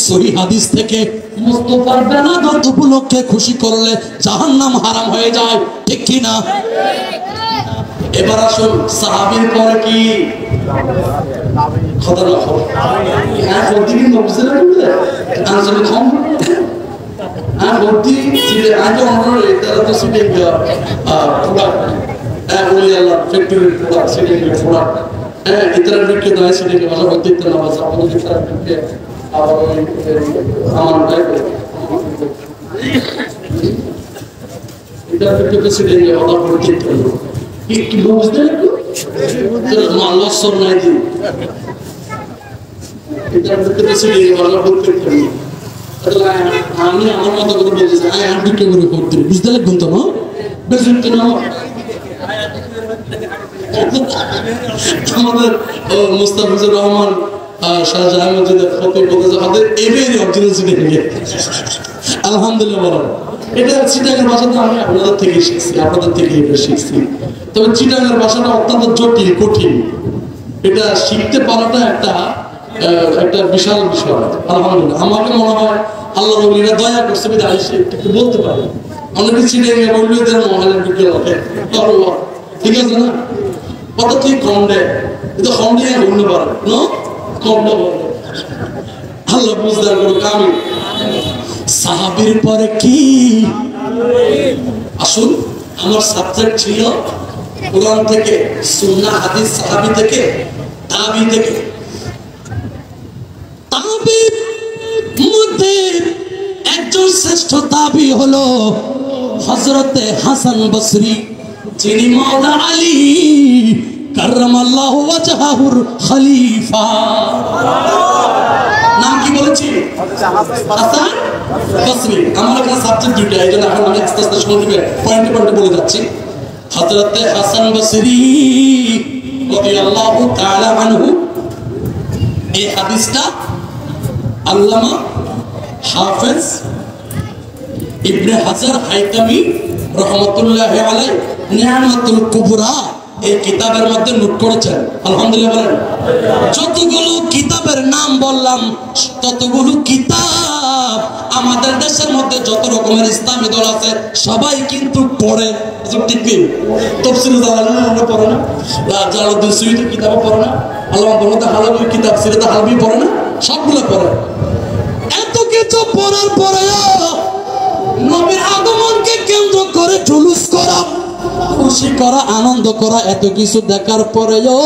সহিহ হাদিস থেকে মুস্তাফার বেলাদত উপলক্ষে খুশি করলে জাহান্নাম হারাম হয়ে যায়, ঠিক কি না? এবার আসুন সাহাবীর পরে কি খতরা হবে? হ্যাঁ, ভর্তি কিন্তু বুঝতে না আসলে কম। হ্যাঁ, ভর্তি সিটে আগে অনরে তারা তো সিটে প্রোডাক্ট, হ্যাঁ ওই আল্লাহ ফ্যাক্টরির প্রোডাক্ট, সিটে প্রোডাক্ট, হ্যাঁ ইতরার বিক্রি হয় সিটে ভালো ভর্তি তো না বাজা আমাদের ইতরার বিক্রি আবার ওই আমার লাইফে ইতরার বিক্রি সিটে ভালো ভর্তি তো কি বুঝতে একটু তোর মাল্লাহ সর নাই দিন ইতরার বিক্রি সিটে ভালো ভর্তি তো আমি আমার মতো করে বলতেছি আর বিক্রি করে করতে বুঝতে লাগবেন তো না বেশি তো না। আমাদের মুস্তাফিজুর রহমান শাহজাহান মসজিদের ফকির বলতেছে আমাদের এবেরই অরিজিনাল সিটে নিয়ে আলহামদুলিল্লাহ বলেন। এটা চিটাঙ্গের ভাষাটা আমি আপনাদের থেকে শিখছি, আপনাদের থেকে এটা শিখছি। তবে চিটাঙ্গের ভাষাটা অত্যন্ত জটিল, কঠিন। এটা শিখতে পারাটা একটা বিশাল বিষয়। আলহামদুলিল্লাহ আমাকে মনে হয় আল্লাহ ওলিরা দয়া করছে বিধা এসে একটু বলতে পারে। অনেকে চিটাঙ্গে বললে দেন মহালের বিক্রি হবে, ঠিক আছে না? কত ঠিক কম দেয়, এটা কম দিয়ে বলতে পারে না, কম দেবো আল্লাহ বুঝদার করুক। আমি সাহাবীর পরে কি আসুন, আমার সাবজেক্ট ছিল কোরআন থেকে, সুন্নাহ হাদিস, সাহাবী থেকে, তাবী থেকে। তাবীর মধ্যে একজন শ্রেষ্ঠ তাবী হলো হযরতে হাসান বসরি, যিনি মাওলা আলী কাররামাল্লাহু ওয়াজহাহুর খলিফা। নাম কি বলেছি? হাসান বসরি। আমার এখানে সাবজেক্ট দুটো, এই জন্য এখন আমি আস্তে আস্তে শুনবে পয়েন্টে পয়েন্টে বলে যাচ্ছি। হযরতে হাসান বসরি রাদিয়াল্লাহু তাআলা আনহু, এই হাদিসটা আল্লামা হাফেজ ইবনে হাজার হাইতামি রহমাতুল্লাহি আলাইহি নিয়ামাতুল কুবরা এই কিতাবের মধ্যে নোট করেছেন। আলহামদুলিল্লাহ বলেন। যতগুলো কিতাবের নাম বললাম ততগুলো কিতাব আমাদের দেশের মধ্যে যত রকমের ইসলামী দল আছে সবাই কিন্তু পড়ে, ঠিক কি? তাফসীর জালালাইন পড়ে না, জালালউদ্দিন সুয়ুতির কিতাব পড়ে না, আল্লামা মুহাম্মদ হালাবির কিতাব সিরাত হালাবি পড়ে না, সবগুলো পড়ে। এত কিছু পড়ার পরেও নবীর আগমনকে কেন্দ্র করে জুলুস করা, খুশি করা, আনন্দ করা, এত কিছু দেখার পরেও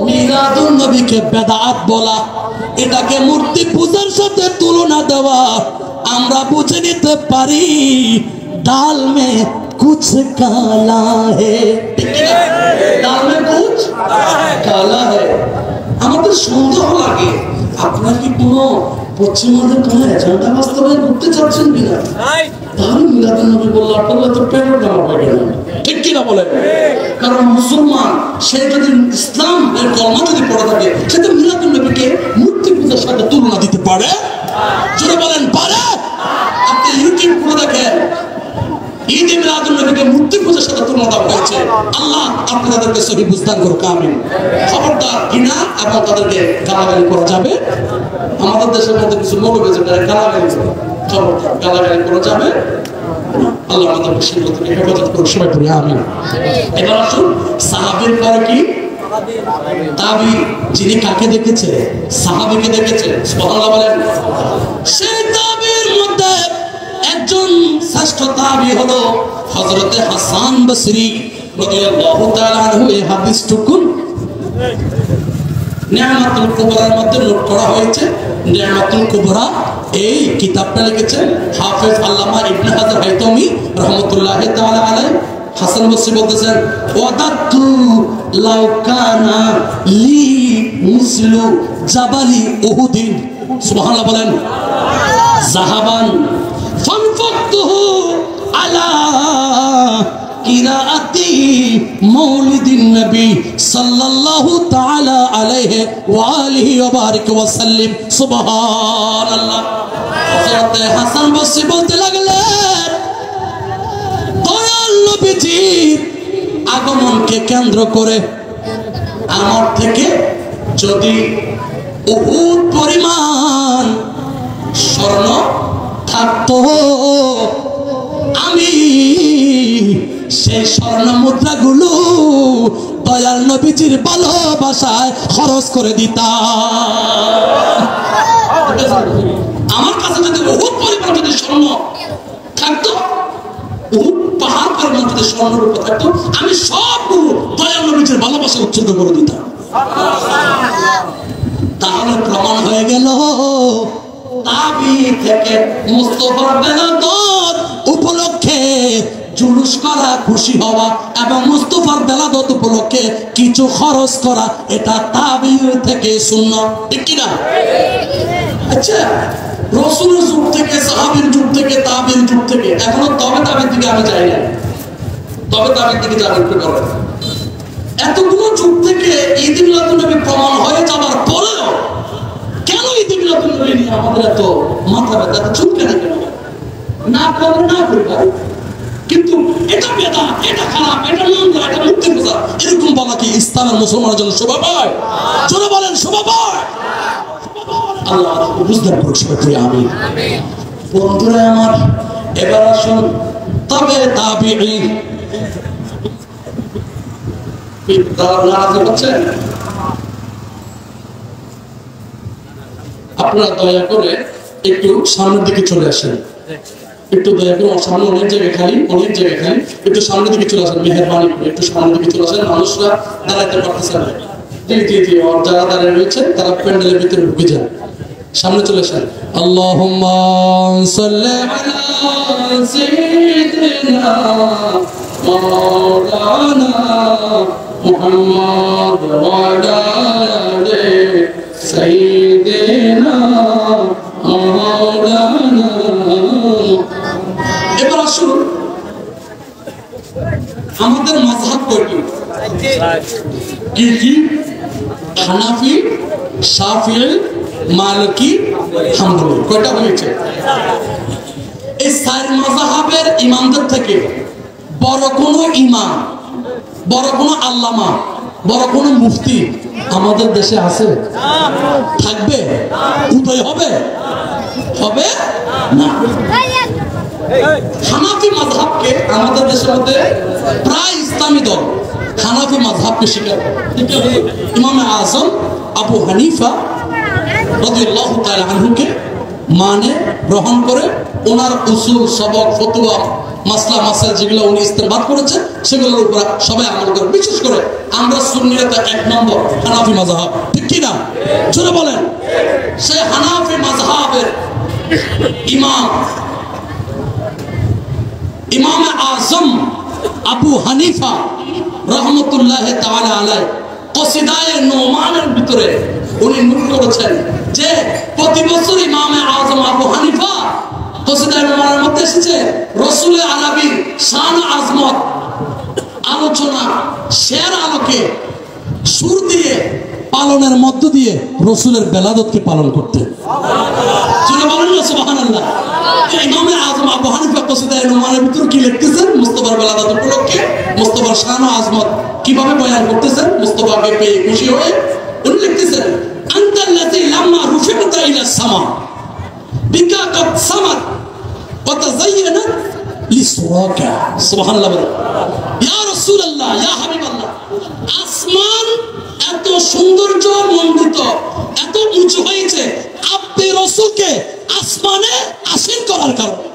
মিলাদুন নবীকে বেদাত বলা, এটাকে মূর্তি পূজার সাথে তুলনা দেওয়া, আমরা বুঝে নিতে পারি ডাল মে কুছ কালা হে, ডাল মে কুছ কালা হে। আমাদের সন্দেহ লাগে আপনার কি কোনো পশ্চিমবঙ্গের কোনো এজেন্ডা বাস্তবায়ন করতে চাচ্ছেন কিনা? তাহলে মিলাদুন নবী বললাম তো পেরোর নামা পাবে না, ঠিক কিনা বলেন? কারণ মুসলমান সে যদি ইসলাম এর কলমা যদি পড়ে থাকে, সে তো মিলাদুন নবীকে মূর্তি পূজার সাথে তুলনা দিতে পারে? জোরে বলেন পারে? আপনি ইউটিউব করে দেখেন, ঈদে মিলাদুন নবীকে মূর্তি পূজার সাথে তুলনা দেওয়া হয়েছে। আল্লাহ আপনাদেরকে সহি বুঝদান করুক, আমিন। খবরদার কিনা এবং তাদেরকে গালাগালি করা যাবে। আমাদের দেশের মধ্যে কিছু লোক রয়েছে তারা গালাগালি করে, খবরদার গালাগালি করা যাবে। আল্লাহ আমাদেরকে সেগুলো থেকে হেফাজত করুক, সবাই পড়ি আমিন। এবার আসুন সাহাবীর পরে কি তাবী, যিনি কাকে দেখেছে? সাহাবীকে দেখেছে। সুবহানাল্লাহ বলেন। সেই তাবীর মধ্যে একজন শ্রেষ্ঠ তাবী হলো হযরতে হাসান বসরি রাদিয়াল্লাহু তাআলা আনহু। এই হাদিসটুকু নিয়ামাতুল কুবরার মধ্যে নোট করা হয়েছে। নিয়ামাতুল কুবরা এই কিতাবটা লিখেছেন হাফেজ আল্লামা ইবনে হাজার হাইতামি রহমাতুল্লাহি তাআলা আলাইহি। হাসান বসরি বলতেছেন, ওয়াদাতু লাউ কানা লি মিসলু জাবালি উহুদিন সুবহানাল্লাহ বলেন। যাহাবান ফানফাকতুহু আলা কিরাআতি মাউলিদিন নবী সাল্লাল্লাহু তাআলা আলাইহি ওয়া আলিহি ওয়া বারিক ওয়া সাল্লিম। সুবহানাল্লাহ। হযরত হাসান বসরি বলতে লাগলেন, দয়াল নবীজির আগমনকে কেন্দ্র করে আমার থেকে যদি উহুদ পরিমাণ স্বর্ণ থাকতো, আমি সেই স্বর্ণ মুদ্রাগুলো দয়াল নবীজির ভালোবাসায় খরচ করে দিতাম। আমার কাছে যদি উহুদ পরিমাণ যদি স্বর্ণ থাকতো, উহুদ পাহাড় পরিমাণ যদি স্বর্ণ রূপে থাকতো, আমি সবগুলো দয়াল নবীজির ভালোবাসা উৎসর্গ করে দিতাম। তাহলে প্রমাণ হয়ে গেল তাবি থেকে মুস্তাফার বেলাদত উপলক্ষে জুলুস করা, খুশি হওয়া এবং মুস্তাফার বেলাদত উপলক্ষে কিছু খরচ করা, এটা তাবি থেকে সুন্নাত, ঠিক কি না? আচ্ছা, রাসূলের যুগ থেকে, সাহাবীর যুগ থেকে, তাবির যুগ থেকে এখনো তবে তাবির দিকে আমি যাই না। তবে তাবির দিকে যাবেন কি করেন? এতগুলো যুগ থেকে ঈদ মিলাদুন নবী প্রমাণ হয়ে যাবার পরেও কেন ঈদ মিলাদুন নবী নিয়ে আমাদের এত মাথা ব্যথা, এত চুলকানি কেন? না করবে না করবে, কিন্তু এটা বেদাত, এটা খারাপ, এটা নোংরা, এটা মুক্তির কথা, এরকম বলা কি ইসলামের মুসলমানের জন্য শোভা পায়? জোরে বলেন শোভা পায়? আল্লাহ বুঝতে পারুক সবাই, আমিন। বন্ধুরা আমার, এবার আসুন তবে তাবিঈন। আপনারা দয়া করে একটু সামনের দিকে চলে আসেন, একটু দয়া করে, সামনে অনেক জায়গায় খালি, অনেক জায়গায় খালি, একটু সামনের দিকে চলে আসেন, মেহেরবানি করে একটু সামনের দিকে চলে আসেন। মানুষরা দাঁড়াইতে পারতেছে না, যারা দাঁড়িয়ে রয়েছে তারা প্যান্ডেলের ভিতরে ঢুকে যান, সামনে চলে আসেন। আল্লাহুম্মা সাল্লি আলা সাইয়্যিদিনা মাওলানা মুহাম্মদ ওয়া আলা আলি সাইয়্যিদিনা মাওলানা। এবার আসুন, আমাদের মাযহাব কয়টি? কি কি? হানাফি, শাফিঈ, মালিকি, হাম্বলি। কয়টা হয়েছে? এই চার মাযহাবের ইমামদের থেকে বড় কোনো ইমাম, বড় কোনো আল্লামা, বড় কোনো মুফতি আমাদের দেশে আছে? থাকবে? উদয় হবে? হবে না। হানাফি মাযহাবকে আমাদের দেশের মধ্যে প্রায় ইসলামী দল হানাফি মাযহাবকে স্বীকার করে। ইমাম আযম আবু হানিফা রাদিয়াল্লাহু তাআলা আনহুকে মানে গ্রহণ করে ওনার উসুল, সবক, ফতোয়া, মাসলা মাসাইল যেগুলো উনি ইস্তেমবাদ করেছেন সেগুলোর উপর সবাই আমল করে। বিশেষ করে আমরা সুন্নিরা তো এক নম্বর হানাফি মাযহাব, ঠিক কি না? জোরে বলেন। সেই হানাফি মাযহাবের ইমাম আযম আবু হানিফা রাহমাতুল্লাহ তাআলা আলাইহি কসিদায়ে নুমানের ভিতরে উনি নোট করেছেন যে প্রতি বছর ইমাম আযম আবু হানিফা কসিদায়ে নুমানের মধ্যে এসেছে রাসূলে আরবীর শান আজমত আলোচনা শের আলোকে সুর দিয়ে পালনের মধ্য দিয়ে রাসূলের বেলাদতকে পালন করতে। সুবহানাল্লাহ, বলেন না সুবহানাল্লাহ। ইমাম আযম আবু হানিফা কসিদায়ে নুমানের ভিতর কি লিখতেছেন? মুস্তাফার বেলাদত উপলক্ষে মুস্তাফার শান ও আজমত কিভাবে বয়ান করতেছেন, মুস্তাফাকে পেয়ে খুশি হয়ে উনি লিখতেছেন, আনতাল্লাযী লাম্মা রুফি'তা ইলা সামা বিকা কাদ সামাত ওয়া তাযায়্যানাত লিসুরাকা। সুবহানাল্লাহ। ইয়া রাসূলুল্লাহ, ইয়া হাবিবাল্লাহ, আসমান এত সৌন্দর্য মণ্ডিত, এত উঁচু হয়েছে আপনি রাসূলকে আসমানে আসীন করার কারণে,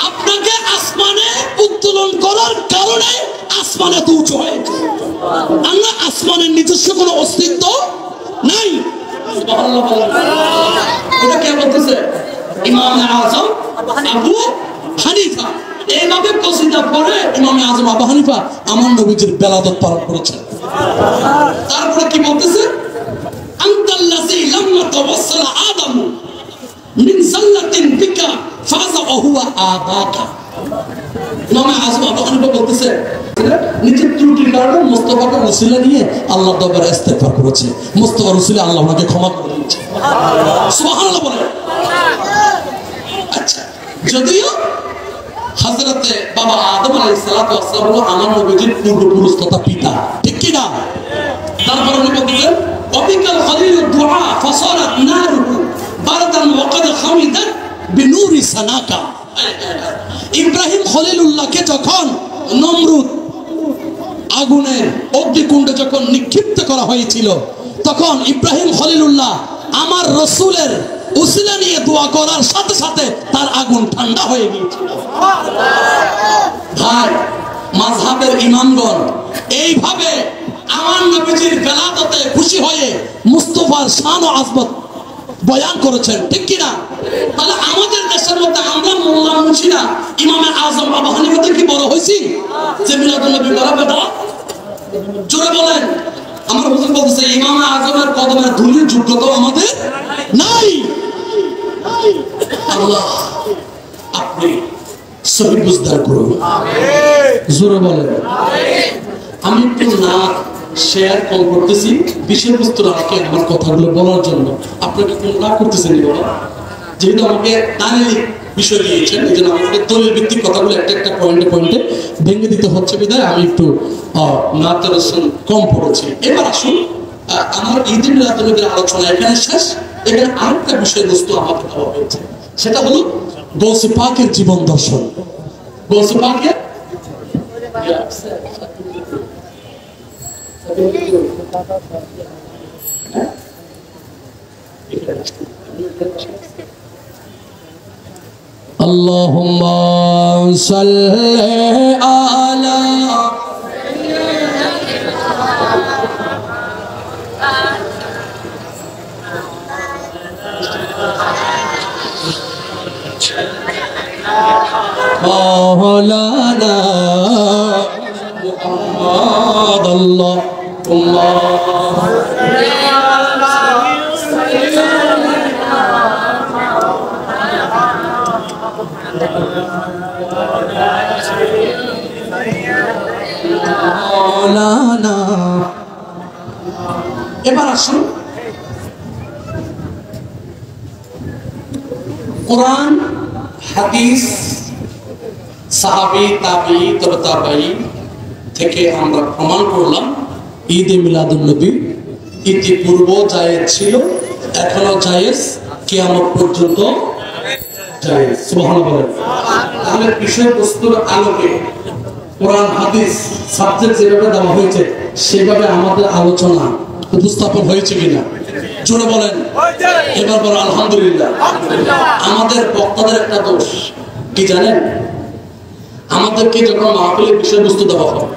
আপনাকে আসমানে উত্তোলন করার কারণে আসমান এত উঁচু হয়েছে। আমরা আসমানের নিজস্ব কোনো অস্তিত্ব নাই। এটা কে বলতেছে? ইমাম আযম আবু হানিফা। এইভাবে কসিদা পড়ে ইমাম আযম আবু হানিফা আমার নবীজির বেলাদত পালন করেছেন। তারপরে কি বলতেছে? আনতাল্লাযী লাম্মা হুয়া আবাকা। ইমাম আযম আবু হানিফা বলতেছে নিজের ত্রুটির কারণে মুস্তাফাকে ওসিলা নিয়ে আল্লাহর দরবারে ইস্তেগফার করেছে, মুস্তাফার ওসিলা আল্লাহ ওনাকে ক্ষমা করে দিয়েছে। সুবহানাল্লাহ বলেন। আচ্ছা, যদিও হযরতে বাবা আদম আলাইহিস সালাতু ওয়াস সালাম হলো আমার নবীজির পূর্বপুরুষ তথা পিতা, ঠিক কি না? তারপরে উনি বলতেছেন ওয়াবিকাল খলিলুদ দুআ ফাসারাত নারুহু বারাদান ওয়া কাদ খামিদাত বিনূরি সানাকা। ইব্রাহিম খলিলুল্লাহকে যখন নমরুদ আগুনের অগ্নিকুণ্ডে যখন নিক্ষিপ্ত করা হয়েছিল, তখন ইব্রাহিম খলিলুল্লাহ আমার রাসূলের উসিলা নিয়ে দোয়া করার সাথে সাথে তার আগুন ঠান্ডা হয়ে গিয়েছিল। ভাই, মাযহাবের ইমামগণ এইভাবে আমার নবীজির বেলাদতে খুশি হয়ে মুস্তাফার শান ও আজমত বয়ান করেছেন, ঠিক কি না? তাহলে আমাদের দেশের মধ্যে আমরা মোল্লা মুন্সিরা ইমামে আযম আবু হানিফা থেকে বড় হইছি যে মিলাদুন নবী করা বেটা? জোরে বলেন। আমার হুজুর বলতেছে ইমামে আযমের কদমের ধুলির যোগ্যতা আমাদের নাই। আল্লাহ আপনি সহি বুঝদার করুন, আমিন। জোরে বলেন আমিন। আমি একটু না শেয়ার কল করতেছি বিষয়বস্তু রাখে আমার কথাগুলো বলার জন্য। আপনাকে কোন না করতেছেন বাবা, যেহেতু আমাকে টানেলি বিষয় দিয়েছেন, এই জন্য আমাকে দলীয় ভিত্তিক কথাগুলো একটা একটা পয়েন্টে পয়েন্টে ভেঙে দিতে হচ্ছে বিধায় আমি একটু নাতের কম পড়েছি। এবার আসুন, আমার ঈদুল মিলাদুন্নবীর আলোচনা এখানে শেষ। এখানে আরেকটা বিষয়বস্তু আমাকে দেওয়া হয়েছে, সেটা হলো গৌসে পাকের জীবন দর্শন। গৌসে পাকের আল্লাহুম্মা সাল্লি আলা মাওলানা মুহাম্মদ আল্লাহুম্মা মাওলানা। এবার আসুন, কোরআন হাদিস সাহাবী তাবী তাবেঈ থেকে আমরা প্রমাণ করলাম ঈদে মিলাদুন নবী ইতিপূর্ব জায়েজ ছিল, এখনো জায়েজ, কিয়ামত পর্যন্ত জায়েজ। সুবহানাল্লাহ। তাহলে বিষয়বস্তুর আলোকে কোরআন হাদিস সাবজেক্ট যেভাবে দেওয়া হয়েছে সেভাবে আমাদের আলোচনা উপস্থাপন হয়েছে কিনা জোরে বলেন। এবার বলো আলহামদুলিল্লাহ। আমাদের বক্তাদের একটা দোষ কি জানেন? আমাদেরকে যখন মাহফিলের বিষয়বস্তু দেওয়া হয়,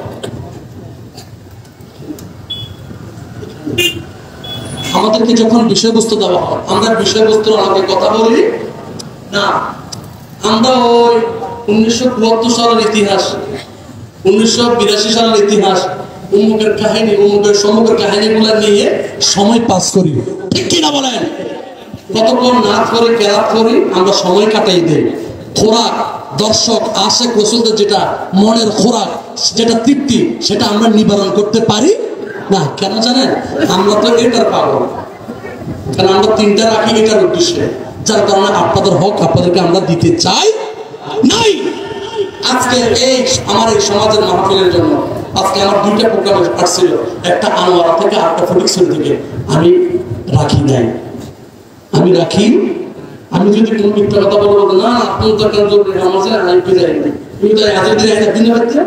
আমাদেরকে যখন বিষয়বস্তু দেওয়া হয়, আমরা বিষয়বস্তুর আলোকে কথা বলি না। আমরা ওই 1972 সালের ইতিহাস, 1982 সালের ইতিহাস, উম্মুকের কাহিনী, উম্মুকের সম্মুখের কাহিনীগুলো নিয়ে সময় পাস করি, ঠিক কিনা বলেন? কতক্ষণ নাচ করে কেরাত করি, আমরা সময় কাটাই দেই। খোরাক, দর্শক আশেক রাসূলদের যেটা মনের খোরাক, যেটা তৃপ্তি, সেটা আমরা নিবারণ করতে পারি না। কেন জানেন? আমরা তো এটার পাগল, কারণ আমরা তিনটা রাখি এটার উদ্দেশ্যে, যার কারণে আপনাদের হক আপনাদেরকে আমরা দিতে চাই নাই। আজকে এই আমার এই সমাজের মাহফিলের জন্য আজকে আমার দুইটা প্রোগ্রাম আসছিল, একটা আনোয়ারা থেকে আরেকটা ফটিকছড়ি থেকে। আমি রাখি নাই, আমি রাখি। আমি যদি কোনো মিথ্যা কথা বলবো না, আপনার দরকার জরুরি নামাজে আমি বিদায় নেই, তুমি তাই আজ দিন একটা দিন বাচ্চা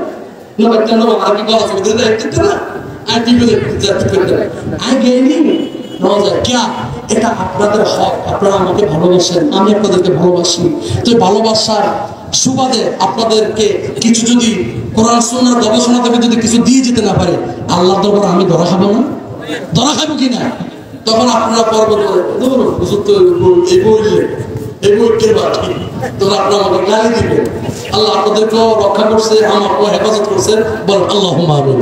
না বাচ্চা না আমি গলা থেকে দিতে দেখতে না, আমি বিপদে যাচ্ছি করতে আমি গেইনি নামাজে। क्या এটা আপনাদের হক, আপনারা আমাকে ভালোবাসেন, আমি আপনাদেরকে ভালোবাসি। তো ভালোবাসার সুবাদে আপনাদেরকে কিছু যদি কোরআন সুন্নাহর গবেষণা থেকে যদি কিছু দিয়ে যেতে না পারে, আল্লাহর দরবারে আমি ধরা খাবো না? ধরা খাবো কিনা? তখন আপনারা পর্বত হুজুর তো এই বললে এই বইকে বাকি, তখন আপনারা আমাকে গালি দিবেন। আল্লাহ আপনাদেরকেও রক্ষা করছে, আমাকেও হেফাজত করছে, বলেন আল্লাহুম্মা আমিন।